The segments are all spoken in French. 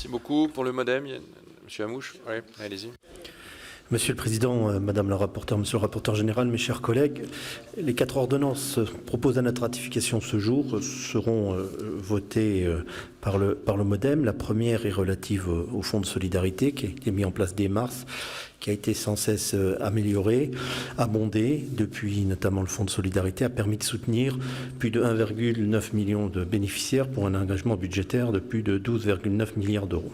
Merci beaucoup. Pour le MoDem, Monsieur Hamouche, oui, allez-y. Monsieur le Président, Madame la rapporteure, Monsieur le rapporteur général, mes chers collègues, les 4 ordonnances proposées à notre ratification ce jour seront votées par le MoDem. La première est relative au Fonds de solidarité qui a été mis en place dès mars, qui a été sans cesse amélioré, abondé. Depuis notamment le Fonds de solidarité a permis de soutenir plus de 1,9 million de bénéficiaires pour un engagement budgétaire de plus de 12,9 milliards d'euros.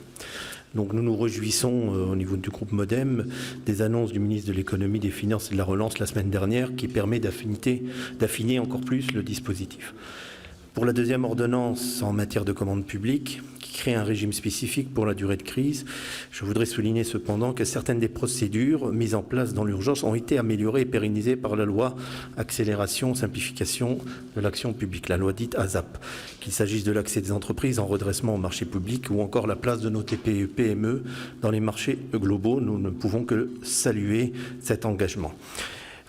Donc nous nous réjouissons au niveau du groupe MoDem des annonces du ministre de l'économie, des finances et de la relance la semaine dernière qui permet d'affiner encore plus le dispositif. Pour la deuxième ordonnance en matière de commande publique, qui crée un régime spécifique pour la durée de crise, je voudrais souligner cependant que certaines des procédures mises en place dans l'urgence ont été améliorées et pérennisées par la loi Accélération, Simplification de l'action publique, la loi dite ASAP, qu'il s'agisse de l'accès des entreprises en redressement au marché public ou encore la place de nos TPE, PME dans les marchés globaux. Nous ne pouvons que saluer cet engagement.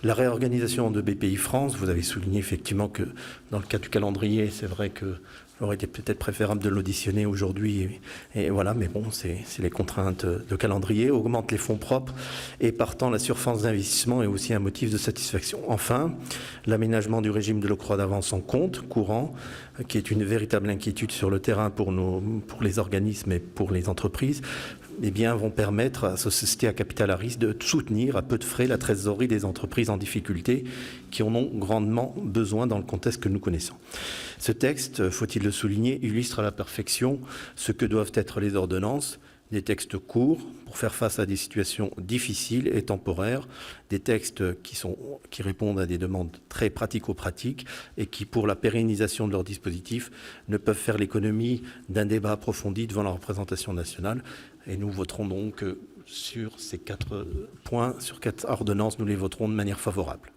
La réorganisation de BPI France, vous avez souligné effectivement que dans le cas du calendrier, c'est vrai que aurait été peut-être préférable de l'auditionner aujourd'hui, et voilà, mais bon, c'est les contraintes de calendrier, augmente les fonds propres et partant la surface d'investissement est aussi un motif de satisfaction. Enfin, l'aménagement du régime de l'octroi d'avance en compte courant, qui est une véritable inquiétude sur le terrain pour les organismes et pour les entreprises, eh bien, vont permettre à sociétés à capital à risque de soutenir à peu de frais la trésorerie des entreprises en difficulté qui en ont grandement besoin dans le contexte que nous connaissons. Ce texte, faut-il le souligner, illustre à la perfection ce que doivent être les ordonnances, des textes courts pour faire face à des situations difficiles et temporaires, des textes qui répondent à des demandes très pratico-pratiques et qui, pour la pérennisation de leur dispositif, ne peuvent faire l'économie d'un débat approfondi devant la représentation nationale. Et nous voterons donc sur ces 4 points, sur 4 ordonnances, nous les voterons de manière favorable.